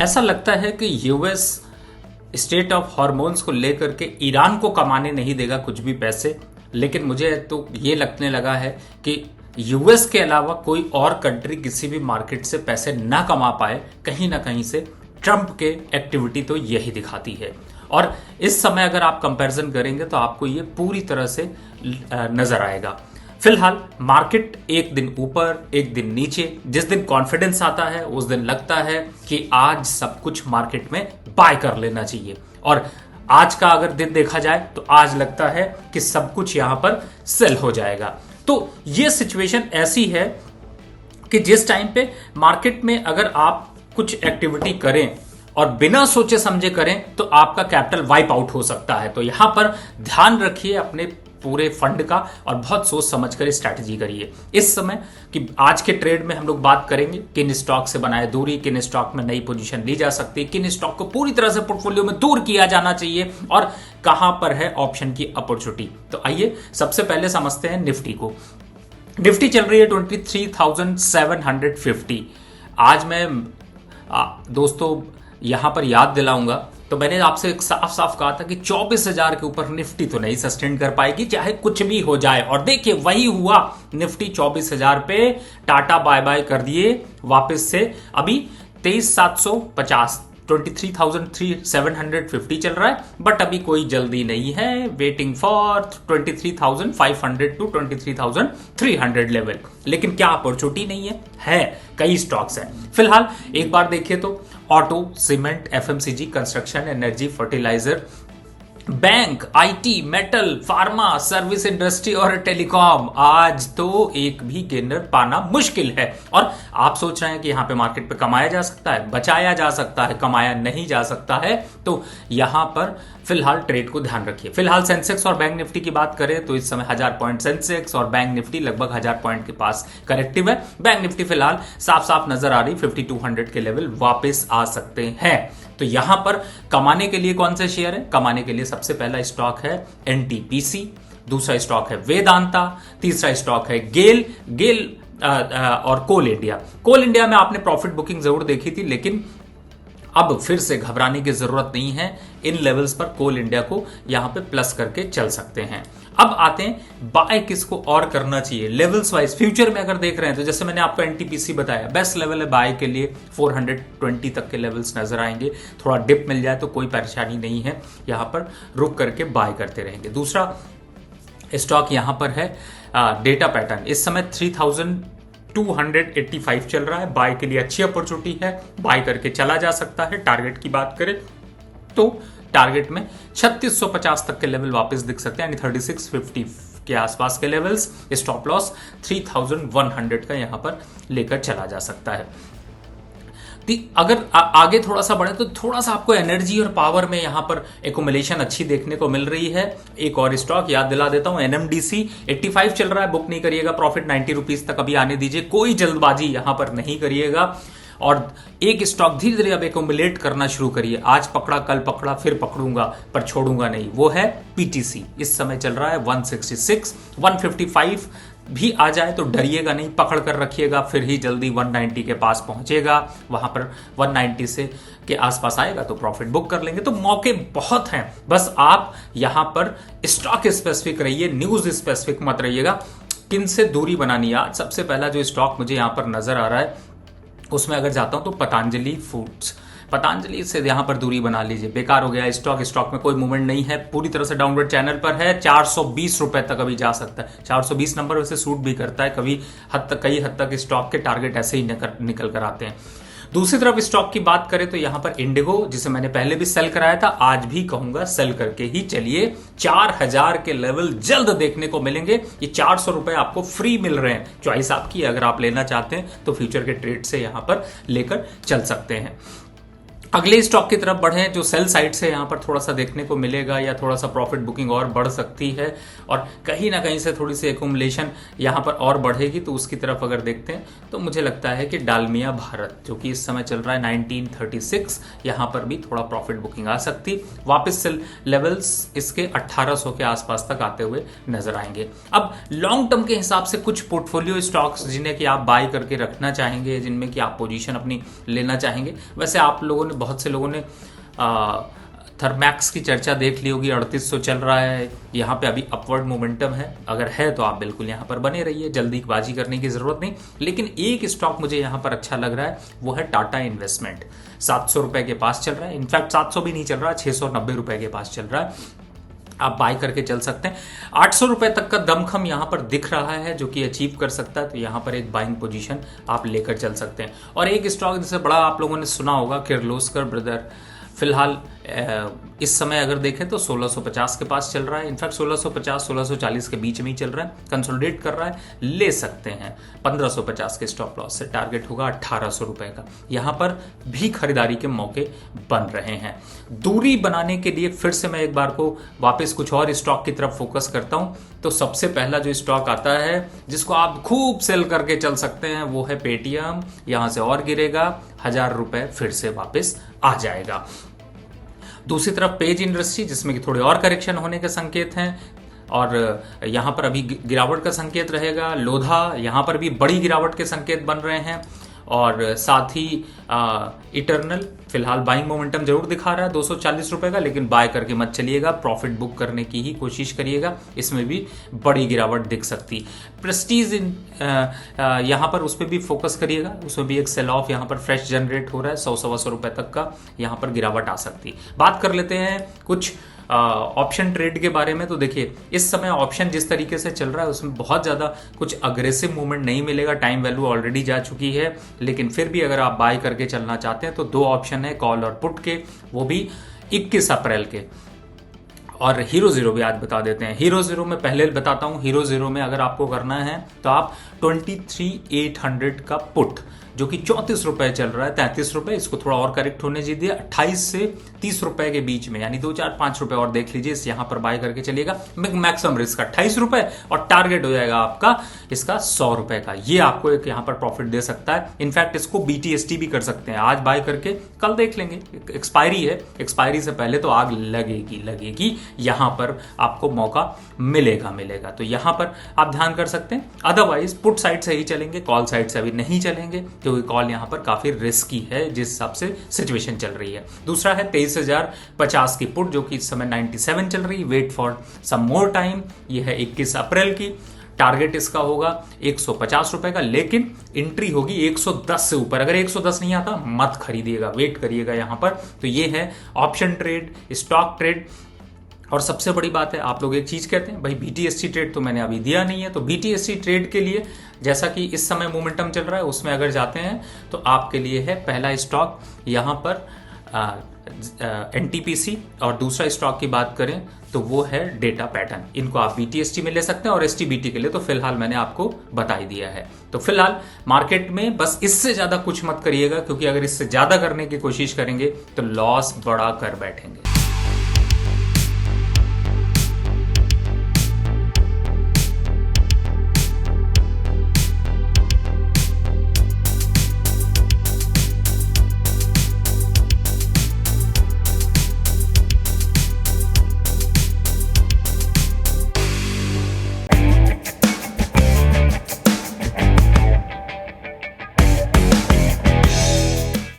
ऐसा लगता है कि यूएस स्टेट ऑफ हॉर्मोन्स को लेकर के ईरान को कमाने नहीं देगा कुछ भी पैसे, लेकिन मुझे तो ये लगने लगा है कि यूएस के अलावा कोई और कंट्री किसी भी मार्केट से पैसे ना कमा पाए। कहीं ना कहीं से ट्रंप के एक्टिविटी तो यही दिखाती है। और इस समय अगर आप कंपैरिजन करेंगे तो आपको ये पूरी तरह से नजर आएगा। फिलहाल मार्केट एक दिन ऊपर एक दिन नीचे, जिस दिन कॉन्फिडेंस आता है उस दिन लगता है कि आज सब कुछ मार्केट में बाय कर लेना चाहिए, और आज का अगर दिन देखा जाए तो आज लगता है कि सब कुछ यहां पर सेल हो जाएगा। तो ये सिचुएशन ऐसी है कि जिस टाइम पे मार्केट में अगर आप कुछ एक्टिविटी करें और बिना सोचे समझे करें तो आपका कैपिटल वाइप आउट हो सकता है। तो यहां पर ध्यान रखिए अपने पूरे फंड का और बहुत सोच समझ कर स्ट्रैटेजी करिए। इस समय कि आज के ट्रेड में हम लोग बात करेंगे किन स्टॉक से बनाए दूरी, किन स्टॉक में नई पोजीशन ली जा सकती है, किन स्टॉक को पूरी तरह से पोर्टफोलियो में दूर किया जाना चाहिए और कहां पर है ऑप्शन की अपॉर्चुनिटी। तो आइए सबसे पहले समझते हैं निफ्टी को। निफ्टी चल रही है 23,750। आज मैं दोस्तों यहां पर याद दिलाऊंगा, तो मैंने आपसे एक साफ साफ कहा था कि 24,000 के ऊपर निफ्टी तो नहीं सस्टेन कर पाएगी चाहे कुछ भी हो जाए, और देखिए वही हुआ। निफ्टी 24,000 पे टाटा बाय बाय कर दिए वापस से। अभी 23,750 23,750 चल रहा है, बट अभी कोई जल्दी नहीं है। Waiting for 23,500 to 23,300 level. लेकिन क्या अपॉर्चुनिटी नहीं है कई स्टॉक्स हैं। फिलहाल एक बार देखिए तो auto, cement, FMCG, construction, energy, fertilizer, bank, IT, metal, pharma, service industry और टेलीकॉम, आज तो एक भी गेनर पाना मुश्किल है। और आप सोच रहे हैं कि यहां पे मार्केट पे कमाया जा सकता है, बचाया जा सकता है, कमाया नहीं जा सकता है, तो यहां पर फिलहाल ट्रेड को ध्यान रखिए। फिलहाल सेंसेक्स और बैंक निफ्टी की बात करें तो इस समय 1000 पॉइंट सेंसेक्स और बैंक निफ्टी लगभग 1000 पॉइंट के पास करेक्टिव है। बैंक निफ्टी फिलहाल साफ साफ नजर आ रही 5200 के लेवल वापस आ सकते हैं। तो यहां पर कमाने के लिए कौन से शेयर है? कमाने के लिए सबसे पहला स्टॉक है एनटीपीसी, दूसरा स्टॉक है वेदांता, तीसरा स्टॉक है गेल और कोल इंडिया। कोल इंडिया में आपने प्रॉफिट बुकिंग जरूर देखी थी, लेकिन अब फिर से घबराने की जरूरत नहीं है। इन लेवल्स पर कोल इंडिया को यहां पे प्लस करके चल सकते हैं। अब आते हैं बाय किसको और करना चाहिए लेवल्स वाइज। फ्यूचर में अगर देख रहे हैं तो जैसे मैंने आपको एनटीपीसी बताया, बेस्ट लेवल है बाय के लिए 420 तक के लेवल्स नजर आएंगे। थोड़ा डिप मिल जाए तो कोई परेशानी नहीं है, यहां पर रुक करके बाय करते रहेंगे। दूसरा स्टॉक यहां पर है डेटा पैटर्न। इस समय 3285 चल रहा है, बाय के लिए अच्छी अपॉर्चुनिटी है, बाय करके चला जा सकता है। टारगेट की बात करें तो टारगेट में 3650 तक के लेवल वापस दिख सकते हैं, यानी 3650 के आसपास के लेवल्स। स्टॉप लॉस 3100 का यहां पर लेकर चला जा सकता है। अगर आगे थोड़ा सा बढ़े तो थोड़ा सा आपको एनर्जी और पावर में यहां पर एकोमुलेशन अच्छी देखने को मिल रही है। एक और स्टॉक याद दिला देता हूं, एनएमडीसी 85 चल रहा है, बुक नहीं करिएगा, प्रॉफिट 90 रुपीज तक अभी आने दीजिए, कोई जल्दबाजी यहां पर नहीं करिएगा। और एक स्टॉक धीरे धीरे अब एकोमुलेट करना शुरू करिए। आज पकड़ा, कल पकड़ा, फिर पकड़ूंगा पर छोड़ूंगा नहीं, वो है पीटीसी। इस समय चल रहा है 166, 155 भी आ जाए तो डरिएगा नहीं, पकड़ कर रखिएगा, फिर ही जल्दी 190 के पास पहुंचेगा। वहां पर 190 से के आसपास आएगा तो प्रॉफिट बुक कर लेंगे। तो मौके बहुत हैं, बस आप यहां पर स्टॉक स्पेसिफिक रहिए, न्यूज स्पेसिफिक मत रहिएगा। किन से दूरी बनानी है? आज सबसे पहला जो स्टॉक मुझे यहां पर नजर आ रहा है उसमें अगर जाता हूं तो पतंजलि फूड्स, पतंजलि से यहां पर दूरी बना लीजिए। बेकार हो गया स्टॉक में कोई मूवमेंट नहीं है, पूरी तरह से डाउनवर्ड चैनल पर है। 420 रुपए तक अभी जा सकता है। 420 नंबर वैसे सूट भी करता है, कई हद तक स्टॉक के टारगेट ऐसे ही निकल कर आते हैं। दूसरी तरफ स्टॉक की बात करें तो यहां पर इंडिगो, जिसे मैंने पहले भी सेल कराया था, आज भी कहूंगा सेल करके ही चलिए। 4000 के लेवल जल्द देखने को मिलेंगे। ये 400 रुपए आपको फ्री मिल रहे हैं, चॉइस आपकी। अगर आप लेना चाहते हैं तो फ्यूचर के ट्रेड से यहां पर लेकर चल सकते हैं। अगले स्टॉक की तरफ बढ़ें, जो सेल साइड से यहाँ पर थोड़ा सा देखने को मिलेगा या थोड़ा सा प्रॉफिट बुकिंग और बढ़ सकती है और कहीं ना कहीं से थोड़ी सी एकुमुलेशन यहाँ पर और बढ़ेगी, तो उसकी तरफ अगर देखते हैं तो मुझे लगता है कि डालमिया भारत जो कि इस समय चल रहा है 1936, यहाँ पर भी थोड़ा प्रॉफिट बुकिंग आ सकती, वापस सेल लेवल्स इसके 1800 के आसपास तक आते हुए नजर आएंगे। अब लॉन्ग टर्म के हिसाब से कुछ पोर्टफोलियो स्टॉक्स जिन्हें कि आप बाय करके रखना चाहेंगे, जिनमें कि आप पोजीशन अपनी लेना चाहेंगे, वैसे आप लोगों ने, बहुत से लोगों ने थर्मैक्स की चर्चा देख ली होगी, 3800 चल रहा है, यहाँ पे अभी अपवर्ड मोमेंटम है, अगर है तो आप बिल्कुल यहाँ पर बने रहिए, जल्दीबाजी करने की जरूरत नहीं। लेकिन एक स्टॉक मुझे यहाँ पर अच्छा लग रहा है, वो है टाटा इन्वेस्टमेंट। 700 रुपए के पास चल रहा है, इनफैक्ट 700 भी नहीं चल रहा, 690 रुपए के पास चल रहा है, आप बाय करके चल सकते हैं। 800 रुपए तक का दमखम यहां पर दिख रहा है जो कि अचीव कर सकता है, तो यहां पर एक बाइंग पोजीशन आप लेकर चल सकते हैं। और एक स्टॉक जिसे बड़ा आप लोगों ने सुना होगा, किर्लोस्कर ब्रदर, फिलहाल इस समय अगर देखें तो 1650 के पास चल रहा है, इनफैक्ट 1650-1640 के बीच में ही चल रहा है, कंसोलिडेट कर रहा है, ले सकते हैं। 1550 के स्टॉप लॉस से टारगेट होगा 1800 रुपए का, यहां पर भी खरीदारी के मौके बन रहे हैं। दूरी बनाने के लिए फिर से मैं एक बार को वापस कुछ और स्टॉक की तरफ फोकस करता हूं, तो सबसे पहला जो स्टॉक आता है जिसको आप खूब सेल करके चल सकते हैं वो है पेटीएम। यहां से और गिरेगा, 1000 रुपए फिर से वापस आ जाएगा। दूसरी तरफ पेज इंडस्ट्री, जिसमें कि थोड़े और करेक्शन होने के संकेत हैं और यहां पर अभी गिरावट का संकेत रहेगा। लोधा, यहां पर भी बड़ी गिरावट के संकेत बन रहे हैं और साथ ही इटर्नल फिलहाल बाइंग मोमेंटम जरूर दिखा रहा है 240 रुपए का, लेकिन बाय करके मत चलिएगा, प्रॉफिट बुक करने की ही कोशिश करिएगा, इसमें भी बड़ी गिरावट दिख सकती। प्रेस्टीज यहाँ पर उस पर भी फोकस करिएगा, उसमें भी एक सेल ऑफ यहाँ पर फ्रेश जनरेट हो रहा है, 100-125 रुपए तक का यहाँ पर गिरावट आ सकती। बात कर लेते हैं कुछ ऑप्शन ट्रेड के बारे में। तो देखिए, इस समय ऑप्शन जिस तरीके से चल रहा है उसमें बहुत ज़्यादा कुछ अग्रेसिव मूवमेंट नहीं मिलेगा, टाइम वैल्यू ऑलरेडी जा चुकी है, लेकिन फिर भी अगर आप बाय करके चलना चाहते हैं तो दो ऑप्शन है, कॉल और पुट के, वो भी 21 अप्रैल के। और हीरो जीरो भी आज बता देते हैं। हीरो जीरो में पहले बताता हूं, हीरो जीरो में अगर आपको करना है तो आप 23,800 का पुट जो कि 34 रुपए चल रहा है, 33 रुपए, इसको थोड़ा और करेक्ट होने दीजिए, 28 से 30 रुपए के बीच में, यानी 2-4-5 रुपए और देख लीजिए, इस यहां पर बाय करके चलिएगा। मैक्सिमम रिस्क 28 रुपए और टारगेट हो जाएगा आपका इसका 100 रुपए का। ये आपको एक यहां पर प्रॉफिट दे सकता है। इनफैक्ट इसको BTST भी कर सकते हैं, आज बाय करके कल देख लेंगे, एक्सपायरी है, एक्सपायरी से पहले तो आग लगेगी, यहां पर आपको मौका मिलेगा। तो यहां पर आप ध्यान कर सकते हैं। अदरवाइज पुट साइड से ही चलेंगे, कॉल साइड से अभी नहीं चलेंगे, क्योंकि कॉल यहां पर काफी रिस्की है जिस हिसाब से सिचुएशन चल रही है। दूसरा है 23,050 की पुट जो कि इस समय 97 चल रही है, wait for some more time. यह है 21 अप्रैल की, टारगेट इसका होगा 150 रुपए का, लेकिन एंट्री होगी 110 से ऊपर। अगर 110 नहीं आता मत खरीदिएगा, वेट करिएगा यहां पर। तो ये है ऑप्शन ट्रेड, स्टॉक ट्रेड। और सबसे बड़ी बात है, आप लोग एक चीज कहते हैं भाई BTST ट्रेड तो मैंने अभी दिया नहीं है, तो BTST ट्रेड के लिए जैसा कि इस समय मोमेंटम चल रहा है उसमें अगर जाते हैं तो आपके लिए है पहला स्टॉक यहां पर NTPC, और दूसरा स्टॉक की बात करें तो वो है डेटा पैटर्न। इनको आप BTST में ले सकते हैं और STBT के लिए तो फिलहाल मैंने आपको बता ही दिया है। तो फिलहाल मार्केट में बस इससे ज्यादा कुछ मत करिएगा, क्योंकि अगर इससे ज्यादा करने की कोशिश करेंगे तो लॉस बड़ा कर बैठेंगे।